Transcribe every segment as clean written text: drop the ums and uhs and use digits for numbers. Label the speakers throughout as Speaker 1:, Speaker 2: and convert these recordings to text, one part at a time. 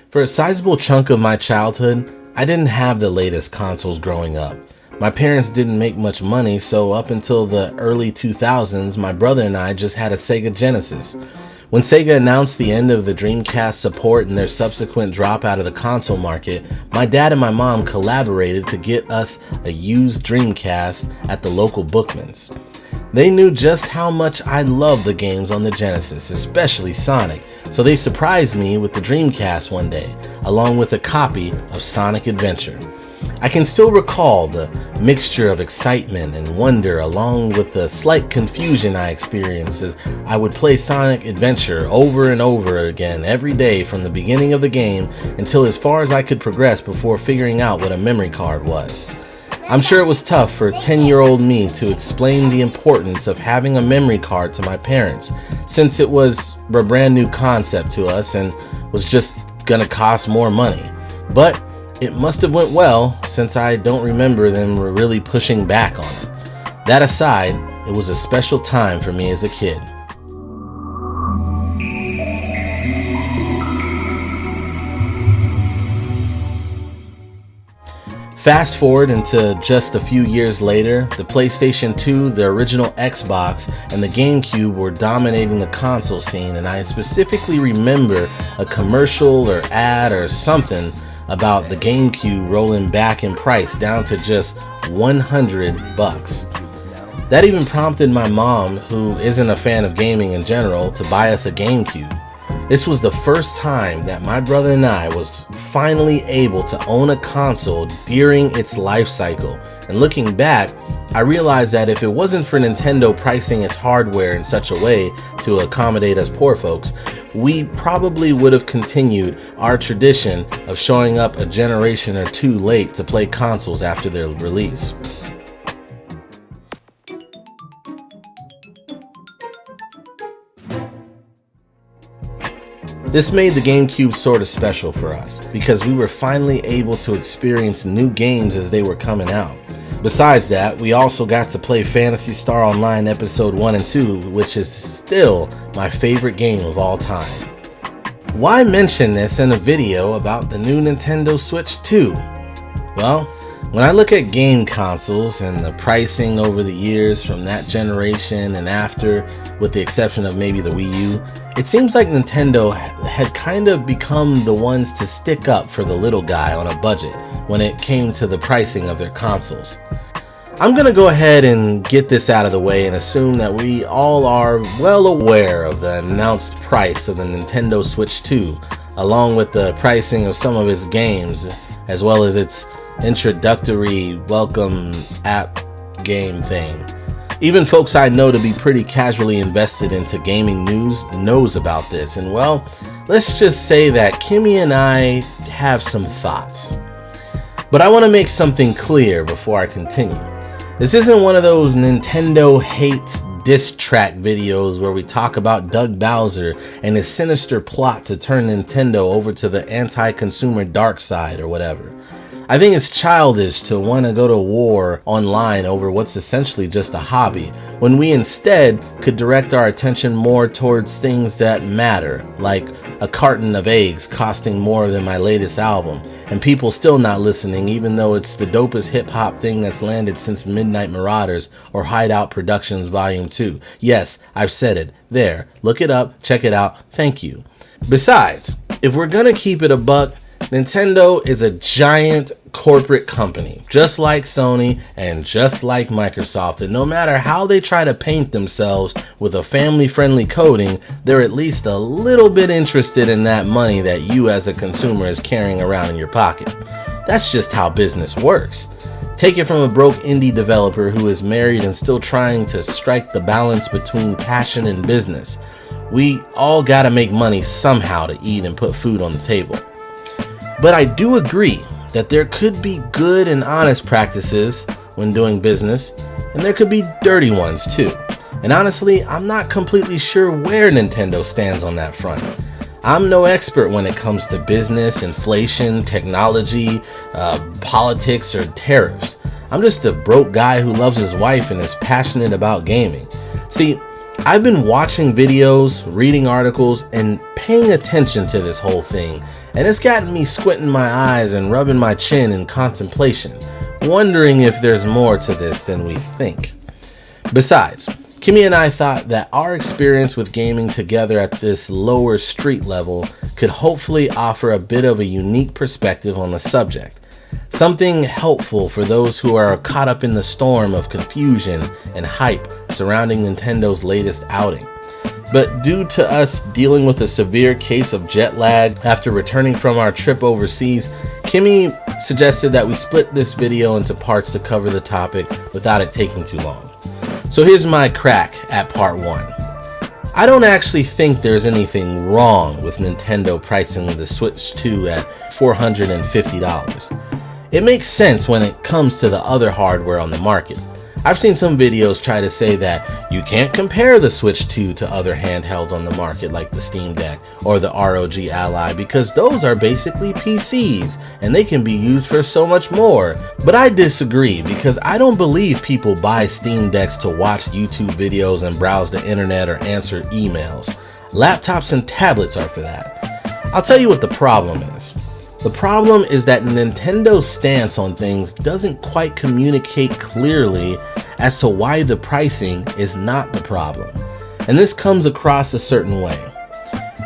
Speaker 1: For a sizable chunk of my childhood, I didn't have the latest consoles growing up. My parents didn't make much money, so up until the early 2000s, my brother and I just had a Sega Genesis. When Sega announced the end of the Dreamcast support and their subsequent drop out of the console market, my dad and my mom collaborated to get us a used Dreamcast at the local Bookman's. They knew just how much I loved the games on the Genesis, especially Sonic, so they surprised me with the Dreamcast one day, along with a copy of Sonic Adventure. I can still recall the mixture of excitement and wonder, along with the slight confusion I experienced as I would play Sonic Adventure over and over again every day from the beginning of the game until as far as I could progress before figuring out what a memory card was. I'm sure it was tough for 10-year-old me to explain the importance of having a memory card to my parents, since it was a brand new concept to us and was just gonna cost more money. But it must have went well, since I don't remember them really pushing back on it. That aside, it was a special time for me as a kid. Fast forward into just a few years later, the PlayStation 2, the original Xbox, and the Gamecube were dominating the console scene, and I specifically remember a commercial or ad or something about the Gamecube rolling back in price down to just $100. That even prompted my mom, who isn't a fan of gaming in general, to buy us a Gamecube. This was the first time that my brother and I was finally able to own a console during its life cycle. And looking back, I realized that if it wasn't for Nintendo pricing its hardware in such a way to accommodate us poor folks, we probably would have continued our tradition of showing up a generation or two late to play consoles after their release. This made the GameCube sort of special for us, because we were finally able to experience new games as they were coming out. Besides that, we also got to play Phantasy Star Online Episode 1 and 2, which is still my favorite game of all time. Why mention this in a video about the new Nintendo Switch 2? Well, when I look at game consoles and the pricing over the years from that generation and after, with the exception of maybe the Wii U, it seems like Nintendo had kind of become the ones to stick up for the little guy on a budget when it came to the pricing of their consoles. I'm gonna go ahead and get this out of the way and assume that we all are well aware of the announced price of the Nintendo Switch 2, along with the pricing of some of its games, as well as its introductory welcome app game thing. Even folks I know to be pretty casually invested into gaming news knows about this, and well, let's just say that Kimmie and I have some thoughts. But I want to make something clear before I continue. This isn't one of those Nintendo hate diss track videos where we talk about Doug Bowser and his sinister plot to turn Nintendo over to the anti-consumer dark side or whatever. I think it's childish to want to go to war online over what's essentially just a hobby, when we instead could direct our attention more towards things that matter, like a carton of eggs costing more than my latest album, and people still not listening even though it's the dopest hip-hop thing that's landed since Midnight Marauders or Hideout Productions Volume 2. Yes, I've said it. There, look it up, check it out, thank you. Besides, if we're gonna keep it a buck, Nintendo is a giant corporate company, just like Sony and just like Microsoft, and no matter how they try to paint themselves with a family-friendly coating, they're at least a little bit interested in that money that you as a consumer is carrying around in your pocket. That's just how business works. Take it from a broke indie developer who is married and still trying to strike the balance between passion and business. We all gotta make money somehow to eat and put food on the table. But I do agree that there could be good and honest practices when doing business, and there could be dirty ones too. And honestly, I'm not completely sure where Nintendo stands on that front. I'm no expert when it comes to business, inflation, technology, politics, or tariffs. I'm just a broke guy who loves his wife and is passionate about gaming. See, I've been watching videos, reading articles, and paying attention to this whole thing, and it's gotten me squinting my eyes and rubbing my chin in contemplation, wondering if there's more to this than we think. Besides, Kimmie and I thought that our experience with gaming together at this lower street level could hopefully offer a bit of a unique perspective on the subject. Something helpful for those who are caught up in the storm of confusion and hype surrounding Nintendo's latest outing. But due to us dealing with a severe case of jet lag after returning from our trip overseas, Kimmie suggested that we split this video into parts to cover the topic without it taking too long. So here's my crack at part 1. I don't actually think there's anything wrong with Nintendo pricing the Switch 2 at $450. It makes sense when it comes to the other hardware on the market. I've seen some videos try to say that you can't compare the Switch 2 to other handhelds on the market like the Steam Deck or the ROG Ally because those are basically PCs and they can be used for so much more. But I disagree because I don't believe people buy Steam Decks to watch YouTube videos and browse the internet or answer emails. Laptops and tablets are for that. I'll tell you what the problem is. The problem is that Nintendo's stance on things doesn't quite communicate clearly as to why the pricing is not the problem, and this comes across a certain way.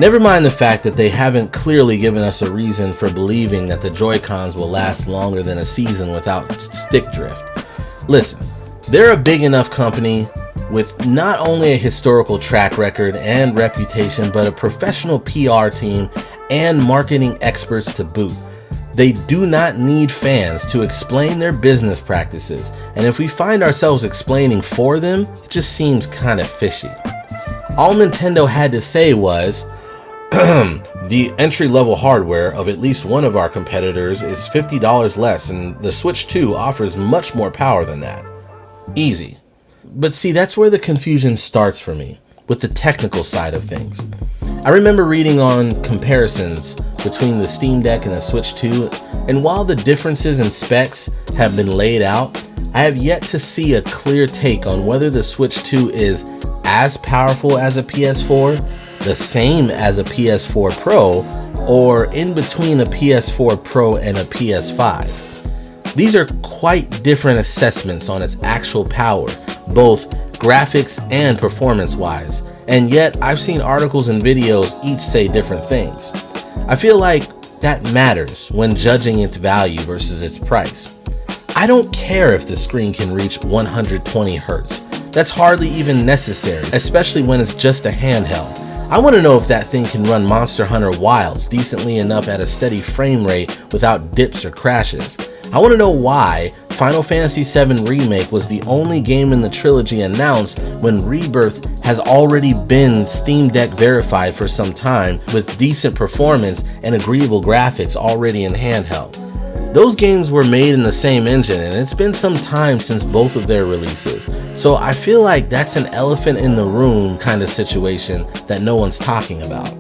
Speaker 1: Never mind the fact that they haven't clearly given us a reason for believing that the Joy-Cons will last longer than a season without stick drift. Listen, they're a big enough company with not only a historical track record and reputation, but a professional PR team and marketing experts to boot. They do not need fans to explain their business practices, and if we find ourselves explaining for them, it just seems kind of fishy. All Nintendo had to say was, the entry-level hardware of at least one of our competitors is $50 less, and the Switch 2 offers much more power than that. Easy. But see, that's where the confusion starts for me, with the technical side of things. I remember reading on comparisons between the Steam Deck and the Switch 2, and while the differences in specs have been laid out, I have yet to see a clear take on whether the Switch 2 is as powerful as a PS4, the same as a PS4 Pro, or in between a PS4 Pro and a PS5. These are quite different assessments on its actual power, both graphics and performance-wise, and yet I've seen articles and videos each say different things. I feel like that matters when judging its value versus its price. I don't care if the screen can reach 120 Hz. That's hardly even necessary, especially when it's just a handheld. I want to know if that thing can run Monster Hunter Wilds decently enough at a steady frame rate without dips or crashes. I want to know why Final Fantasy VII Remake was the only game in the trilogy announced when Rebirth has already been Steam Deck verified for some time with decent performance and agreeable graphics already in handheld. Those games were made in the same engine, and it's been some time since both of their releases, so I feel like that's an elephant in the room kind of situation that no one's talking about.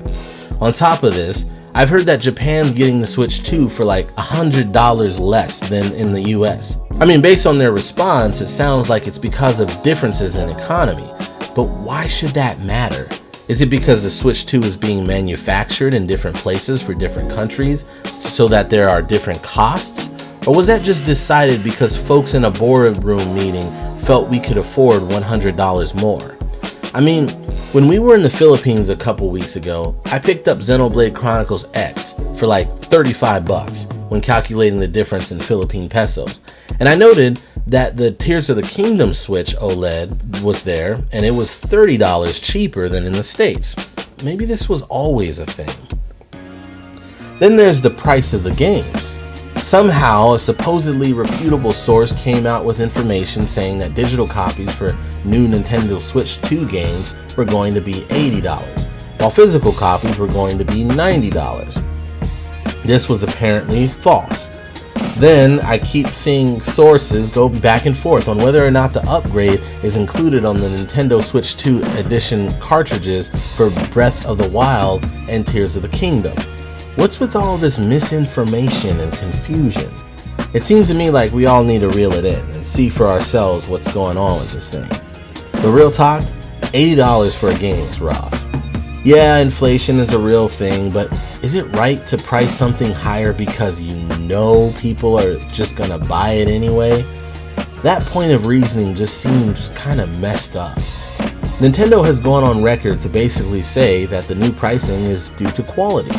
Speaker 1: On top of this, I've heard that Japan's getting the Switch 2 for like $100 less than in the US. I mean, based on their response, it sounds like it's because of differences in economy. But why should that matter? Is it because the Switch 2 is being manufactured in different places for different countries so that there are different costs? Or was that just decided because folks in a boardroom meeting felt we could afford $100 more? I mean, when we were in the Philippines a couple weeks ago, I picked up Xenoblade Chronicles X for like $35 when calculating the difference in Philippine pesos. And I noted that the Tears of the Kingdom Switch OLED was there, and it was $30 cheaper than in the States. Maybe this was always a thing. Then there's the price of the games. Somehow, a supposedly reputable source came out with information saying that digital copies for new Nintendo Switch 2 games were going to be $80, while physical copies were going to be $90. This was apparently false. Then I keep seeing sources go back and forth on whether or not the upgrade is included on the Nintendo Switch 2 edition cartridges for Breath of the Wild and Tears of the Kingdom. What's with all this misinformation and confusion? It seems to me like we all need to reel it in and see for ourselves what's going on with this thing. But real talk, $80 for a game is rough. Yeah, inflation is a real thing, but is it right to price something higher because you know people are just gonna buy it anyway? That point of reasoning just seems kind of messed up. Nintendo has gone on record to basically say that the new pricing is due to quality.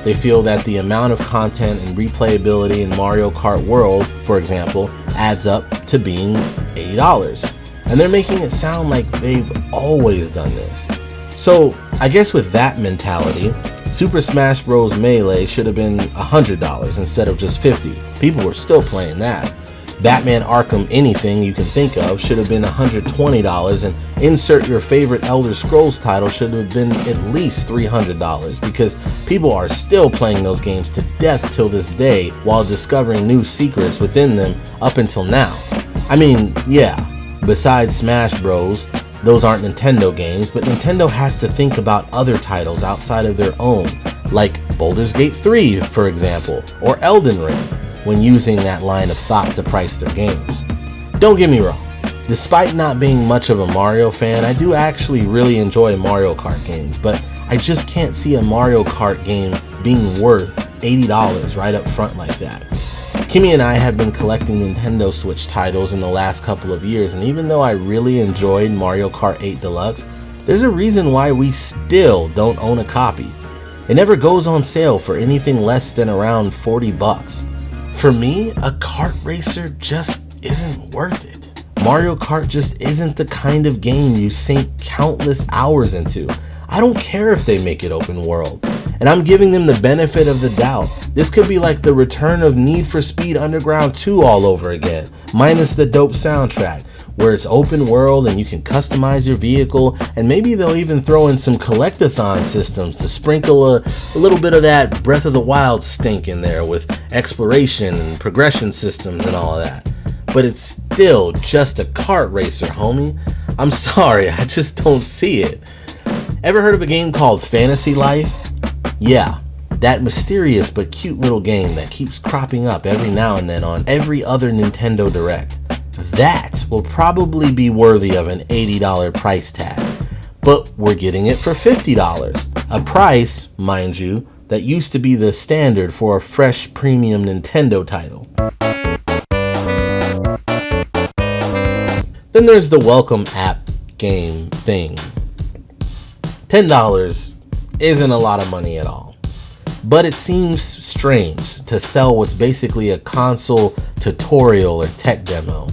Speaker 1: They feel that the amount of content and replayability in Mario Kart World, for example, adds up to being $80. And they're making it sound like they've always done this. So, I guess with that mentality, Super Smash Bros. Melee should have been $100 instead of just $50. People were still playing that. Batman Arkham anything you can think of should have been $120, and insert your favorite Elder Scrolls title should have been at least $300 because people are still playing those games to death till this day while discovering new secrets within them up until now. I mean, yeah, besides Smash Bros, those aren't Nintendo games, but Nintendo has to think about other titles outside of their own, like Baldur's Gate 3, for example, or Elden Ring, when using that line of thought to price their games. Don't get me wrong, despite not being much of a Mario fan, I do actually really enjoy Mario Kart games, but I just can't see a Mario Kart game being worth $80 right up front like that. Kimmie and I have been collecting Nintendo Switch titles in the last couple of years, and even though I really enjoyed Mario Kart 8 Deluxe, there's a reason why we still don't own a copy. It never goes on sale for anything less than around $40. For me, a kart racer just isn't worth it. Mario Kart just isn't the kind of game you sink countless hours into. I don't care if they make it open world, and I'm giving them the benefit of the doubt. This could be like the return of Need for Speed Underground 2 all over again, minus the dope soundtrack, where it's open world and you can customize your vehicle, and maybe they'll even throw in some collectathon systems to sprinkle a little bit of that Breath of the Wild stink in there with exploration and progression systems and all of that. But it's still just a kart racer, homie. I'm sorry, I just don't see it. Ever heard of a game called Fantasy Life? Yeah, that mysterious but cute little game that keeps cropping up every now and then on every other Nintendo Direct. That will probably be worthy of an $80 price tag, but we're getting it for $50, a price, mind you, that used to be the standard for a fresh premium Nintendo title. Then there's the welcome app game thing. $10 isn't a lot of money at all, but it seems strange to sell what's basically a console tutorial or tech demo.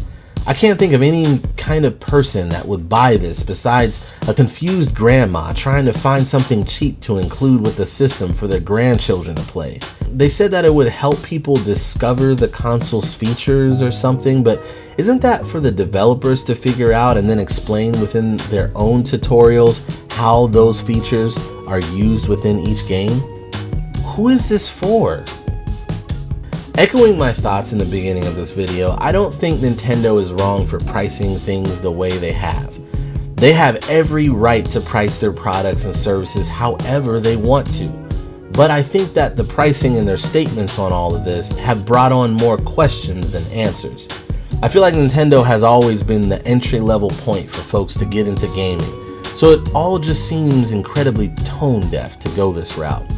Speaker 1: I can't think of any kind of person that would buy this besides a confused grandma trying to find something cheap to include with the system for their grandchildren to play. They said that it would help people discover the console's features or something, but isn't that for the developers to figure out and then explain within their own tutorials how those features are used within each game? Who is this for? Echoing my thoughts in the beginning of this video, I don't think Nintendo is wrong for pricing things the way they have. They have every right to price their products and services however they want to. But I think that the pricing and their statements on all of this have brought on more questions than answers. I feel like Nintendo has always been the entry-level point for folks to get into gaming, so it all just seems incredibly tone-deaf to go this route.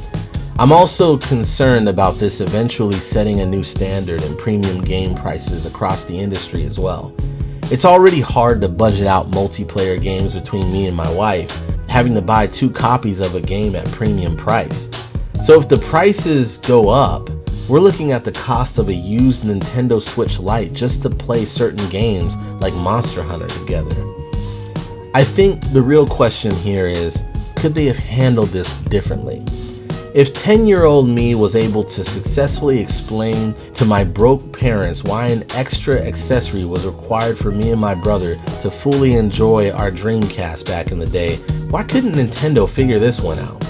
Speaker 1: I'm also concerned about this eventually setting a new standard in premium game prices across the industry as well. It's already hard to budget out multiplayer games between me and my wife, having to buy 2 copies of a game at premium price. So if the prices go up, we're looking at the cost of a used Nintendo Switch Lite just to play certain games like Monster Hunter together. I think the real question here is, could they have handled this differently? If 10-year-old me was able to successfully explain to my broke parents why an extra accessory was required for me and my brother to fully enjoy our Dreamcast back in the day, why couldn't Nintendo figure this one out?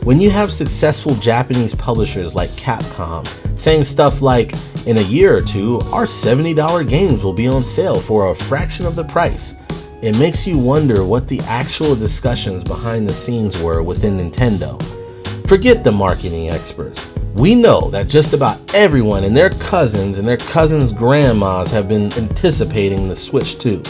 Speaker 1: When you have successful Japanese publishers like Capcom saying stuff like, in a year or 2, our $70 games will be on sale for a fraction of the price, it makes you wonder what the actual discussions behind the scenes were within Nintendo. Forget the marketing experts. We know that just about everyone and their cousins grandmas have been anticipating the Switch 2.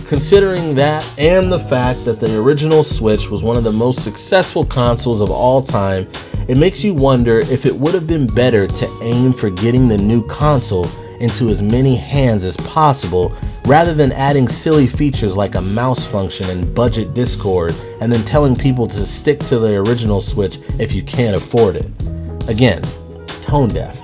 Speaker 1: Considering that and the fact that the original Switch was one of the most successful consoles of all time, it makes you wonder if it would have been better to aim for getting the new console into as many hands as possible rather than adding silly features like a mouse function and budget Discord and then telling people to stick to the original Switch if you can't afford it. Again, tone deaf.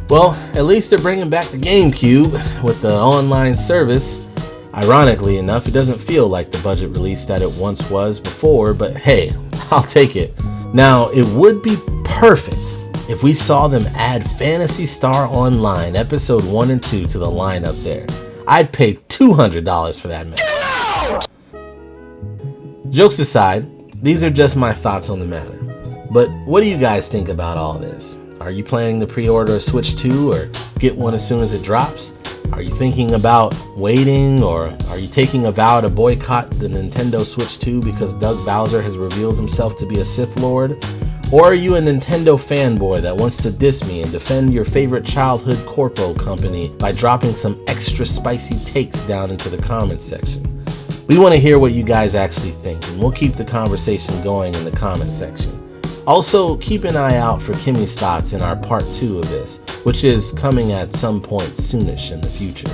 Speaker 1: Well, at least they're bringing back the GameCube with the online service. Ironically enough, it doesn't feel like the budget release that it once was before, but hey, I'll take it. Now, it would be perfect if we saw them add Phantasy Star Online Episode 1 and 2 to the lineup there. I'd pay $200 for that mess. Jokes aside, these are just my thoughts on the matter. But what do you guys think about all this? Are you planning to pre-order a Switch 2 or get one as soon as it drops? Are you thinking about waiting, or are you taking a vow to boycott the Nintendo Switch 2 because Doug Bowser has revealed himself to be a Sith Lord? Or are you a Nintendo fanboy that wants to diss me and defend your favorite childhood corpo company by dropping some extra spicy takes down into the comments section? We want to hear what you guys actually think, and we'll keep the conversation going in the comment section. Also, keep an eye out for Kimmie's thoughts in our part 2 of this, which is coming at some point soonish in the future.